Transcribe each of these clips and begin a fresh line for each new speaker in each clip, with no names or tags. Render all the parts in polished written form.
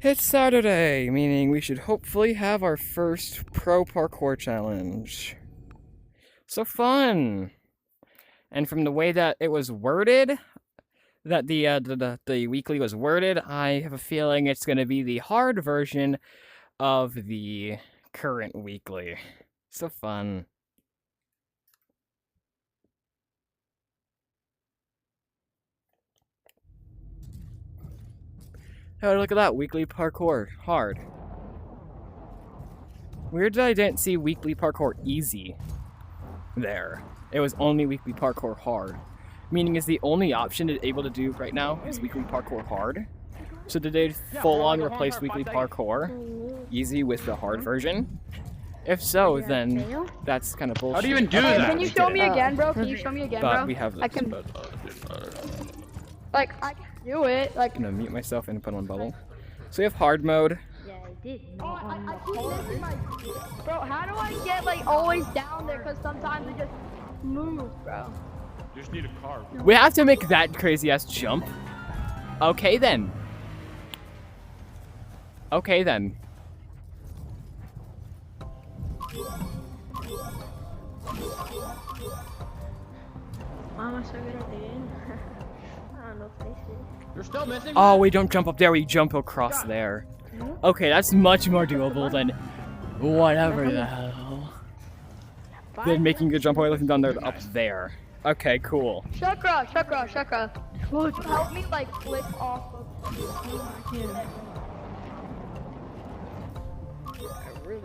It's Saturday, meaning we should hopefully have our first pro parkour challenge. So fun! And from the way that it was worded, that the weekly was worded, I have a feeling it's going to be the hard version of the current weekly. So fun. Oh, look at that, weekly parkour, hard. Weird that I didn't see weekly parkour easy there. It was only weekly parkour hard. Meaning is the only option it's able to do right now is weekly parkour hard. So did they full on replace weekly parkour easy with the hard version? If so, then that's kind of bullshit.
How do you even do that?
Can you show me again, bro? Can you show me again, bro?
But we have this.
I can, like, I can do it. Like,
I'm gonna mute myself and put on bubble. So we have hard mode.
Yeah, I did.
oh, I keep missing my. Bro, how do I get like always down there? Cause sometimes it just moves, bro.
You just need a car.
We have to make that crazy ass jump. Okay then. Okay then.
Why am I so good at the game? I don't know if they see.
You're still missing?
Oh, we don't jump up there, we jump across there. Okay, that's much more doable than whatever the hell. Than making a jump all the way down there to up there. Okay, cool.
Chakra. Would you help me like flip off of?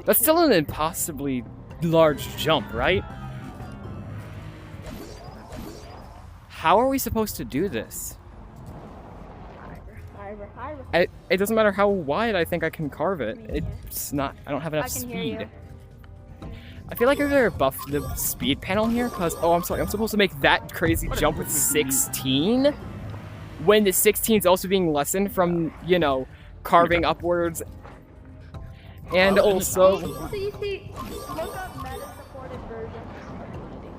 That's still an impossibly large jump, right? How are we supposed to do this? It doesn't matter how wide I think I can carve it. It's not, I don't have enough
I can hear
speed. I feel like I better buff the speed panel here, because, oh, I'm sorry, I'm supposed to make that crazy jump with 16? When the 16 is also being lessened from, you know, carving upwards. And also,
See, look up meta supported version.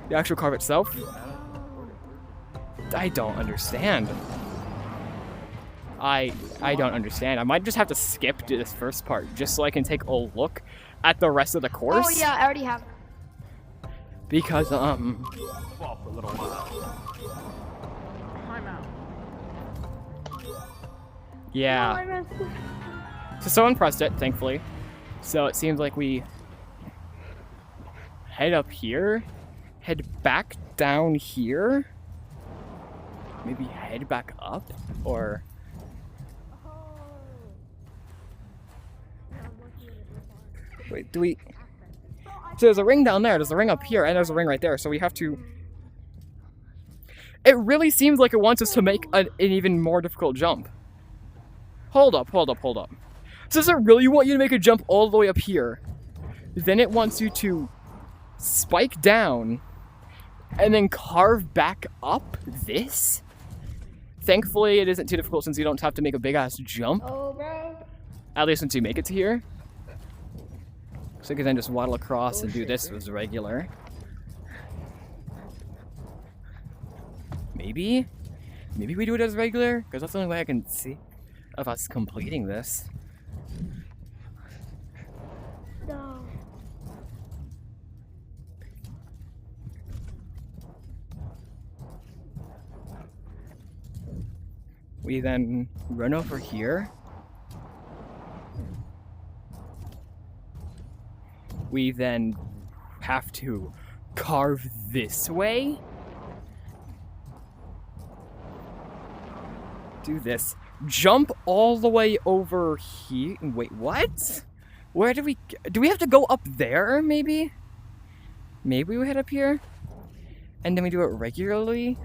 the actual carve itself? I don't understand. I don't understand. I might just have to skip to this first part just so I can take a look at the rest of the course.
Oh yeah, I already have.
Because
Fall for a little while.
I'm out.
yeah. So someone pressed it, thankfully. So it seems like we head up here, head back down here, maybe head back up, or wait, do we? So there's a ring down there, there's a ring up here, and there's a ring right there, so we have to... It really seems like it wants us to make an even more difficult jump. Hold up. So does it really want you to make a jump all the way up here? Then it wants you to spike down and then carve back up this? Thankfully, it isn't too difficult since you don't have to make a big-ass jump.
Oh, bro.
At least once you make it to here. So you can then just waddle across and do this as regular. Maybe we do it as regular? Because that's the only way I can see of us completing this.
No.
We then run over here. We then have to carve this way. Do this. Jump all the way over here. Wait, what? Where do we have to go up there, maybe? Maybe we head up here? And then we do it regularly?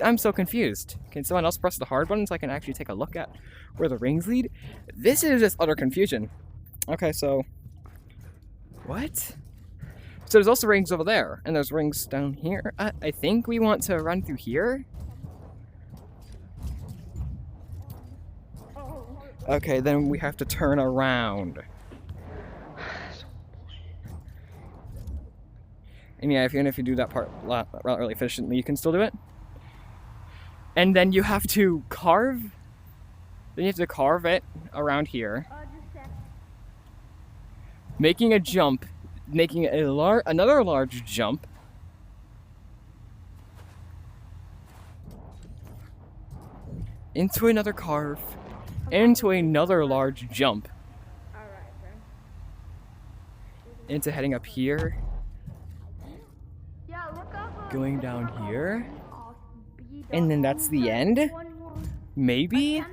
I'm so confused. Can someone else press the hard button so I can actually take a look at where the rings lead? This is just utter confusion. Okay, so... What? So there's also rings over there, and there's rings down here. I think we want to run through here? Okay, then we have to turn around. And yeah, even if you do that part really efficiently, you can still do it. And then you have to carve. Then you have to carve it around here. making a jump, making another large jump, into another carve, into another large jump,
Alright, bro.
into heading up here,
Yeah, look up.
going down here, and then that's the end? Maybe?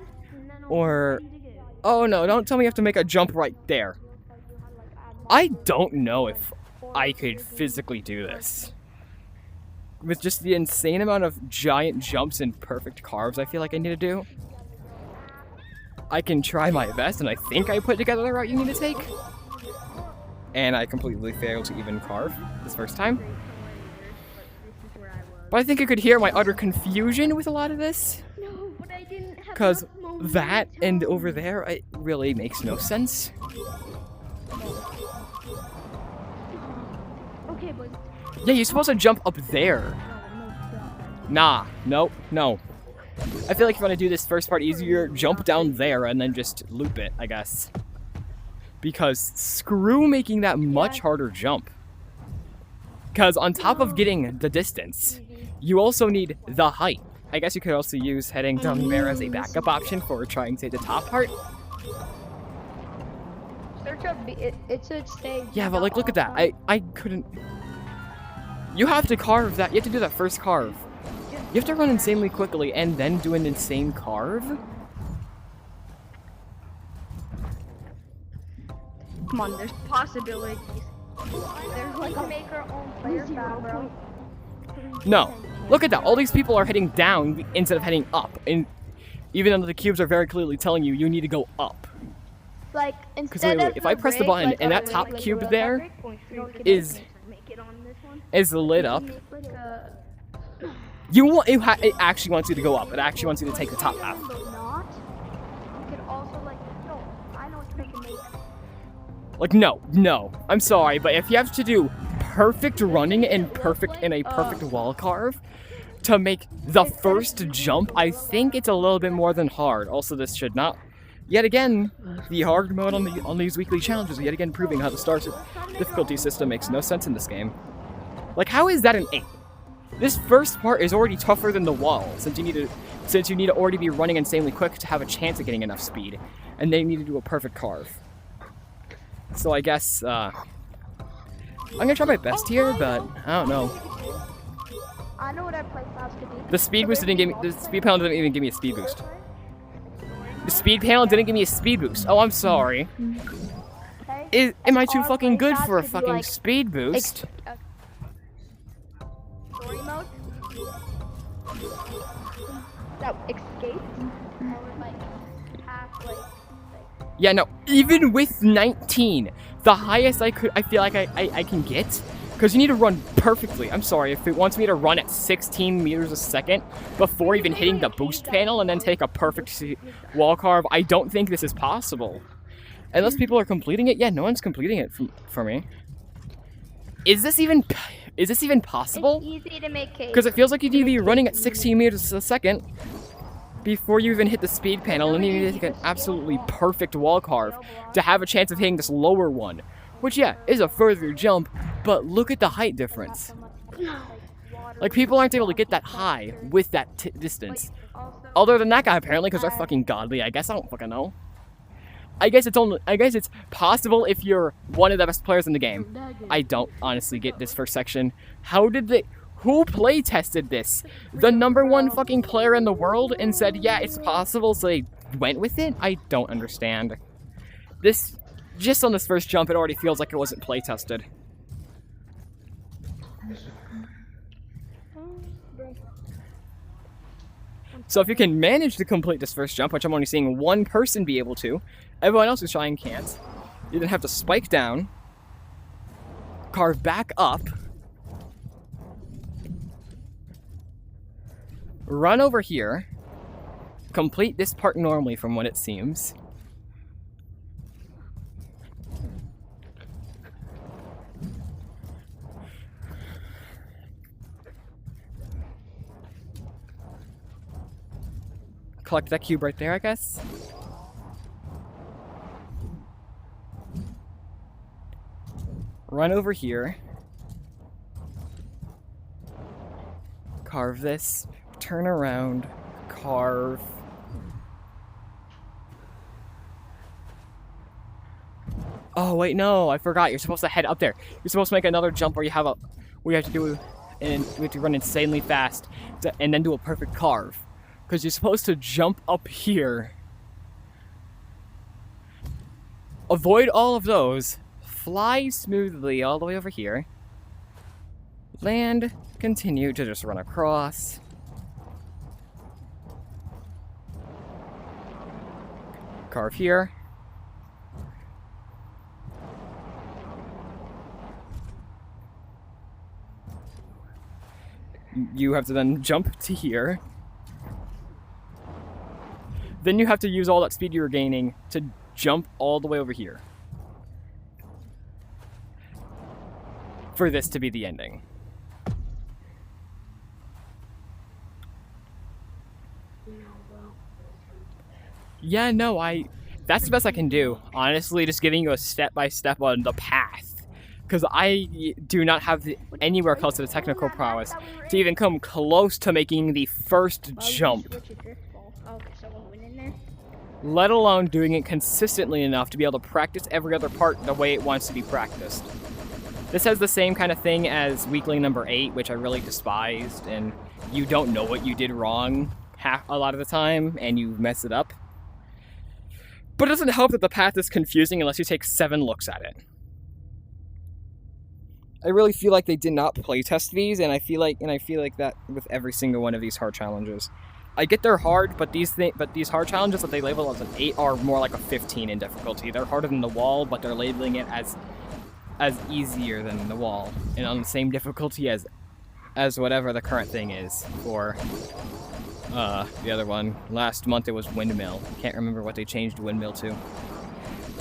Or... Oh no, don't tell me you have to make a jump right there. I don't know if I could physically do this. With just the insane amount of giant jumps and perfect carves I feel like I need to do. I can try my best, and I think I put together the route you need to take. And I completely failed to even carve this first time. But I think you could hear my utter confusion with a lot of this.
No, but I didn't have
Because
enough momentum.
that and over there, it really makes no sense.
Okay, but
Yeah, you're supposed to jump up there. Nah, nope, no. I feel like if you want to do this first part easier, jump down there and then just loop it, I guess. Because screw making that much harder jump. Because on top of getting the distance, you also need the height. I guess you could also use heading down there as a backup option for trying to hit the top part.
search up. It should say.
Yeah, but like, look at that. I couldn't... You have to carve that. You have to do that first carve. You have to run insanely quickly and then do an insane carve?
Come on, there's possibilities.
There's like a make our own player pad, bro.
No. Look at that. All these people are heading down instead of heading up. And even though the cubes are very clearly telling you, you need to go up.
Like
Because
instead
wait,
of
if I press the
break,
button
like,
and
a
that
break,
top
like,
cube
a
there
break,
is
Make it on this one.
lit up,
make like a
it actually wants you to go up. It actually wants you to take the top
but
half.
not. You could also like no. I know what you can make.
Like, no. I'm sorry, but if you have to do perfect running and perfect in a perfect wall carve to make the first jump, I think it's a little bit more than hard. Also, this should not. Yet again, the hard mode on these weekly challenges, yet again proving how the star difficulty system makes no sense in this game. Like, how is that an 8? This first part is already tougher than the wall, since you need to already be running insanely quick to have a chance of getting enough speed, and then you need to do a perfect carve. So I guess I'm gonna try my best here, but I don't know.
I know what I play fast to be.
The speed boost didn't give me. The speed panel didn't even give me a speed boost. The speed panel didn't give me a speed boost. Oh, I'm sorry. Am I too fucking good for a fucking speed boost?
Story mode. That escape. I would like half like.
Yeah, no. Even with 19, the highest I feel like I can get, because you need to run perfectly. I'm sorry, if it wants me to run at 16 meters a second before even hitting the boost panel and then take a perfect wall carve, I don't think this is possible. Unless people are completing it. Yeah, no one's completing it for me. Is this even possible?
It's easy to make cake.
Because it feels like you need to be running at 16 meters a second before you even hit the speed panel, and you need to take an absolutely perfect wall carve to have a chance of hitting this lower one. Which, yeah, is a further jump, but look at the height difference. Like, people aren't able to get that high with that distance. Other than that guy, apparently, because they're fucking godly, I guess. I don't fucking know. I guess it's possible if you're one of the best players in the game. I don't honestly get this first section. Who play tested this? The #1 fucking player in the world and said, yeah, it's possible, so they went with it? I don't understand. Just on this first jump, it already feels like it wasn't play tested. So if you can manage to complete this first jump, which I'm only seeing one person be able to, everyone else who's trying can't, you then have to spike down, carve back up, run over here, complete this part normally from what it seems. Collect that cube right there, I guess. Run over here. Carve this. Turn around. Carve. Oh wait, no, I forgot. You're supposed to head up there. You're supposed to make another jump where you have to do, and we have to run insanely fast, and then do a perfect carve. Because you're supposed to jump up here. Avoid all of those. Fly smoothly all the way over here. Land. Continue to just run across. Carve here. You have to then jump to here. Then you have to use all that speed you were gaining to jump all the way over here. For this to be the ending. Yeah, no, that's the best I can do. Honestly, just giving you a step-by-step on the path. Because I do not have anywhere close to the technical prowess to even come close to making the first jump. Let alone doing it consistently enough to be able to practice every other part the way it wants to be practiced. This has the same kind of thing as weekly number 8, which I really despised, and you don't know what you did wrong a lot of the time, and you mess it up. But it doesn't help that the path is confusing unless you take 7 looks at it. I really feel like they did not playtest these, and I feel like that with every single one of these hard challenges. I get they're hard, but these hard challenges that they label as an 8 are more like a 15 in difficulty. They're harder than the wall, but they're labeling it as easier than the wall, and on the same difficulty as whatever the current thing is for the other one. Last month it was windmill. Can't remember what they changed windmill to.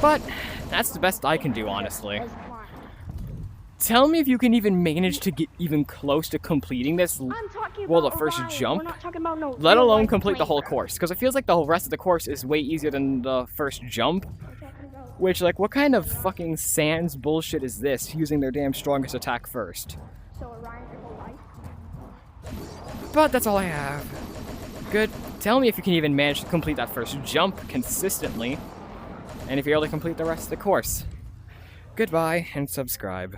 But that's the best I can do, honestly. Tell me if you can even manage to get even close to completing this, the first jump, let alone complete the whole course. Because it feels like the whole rest of the course is way easier than the first jump. Which, like, what kind of fucking sans bullshit is this, using their damn strongest attack first? But that's all I have. Good. Tell me if you can even manage to complete that first jump consistently. And if you're able to complete the rest of the course. Goodbye, and subscribe.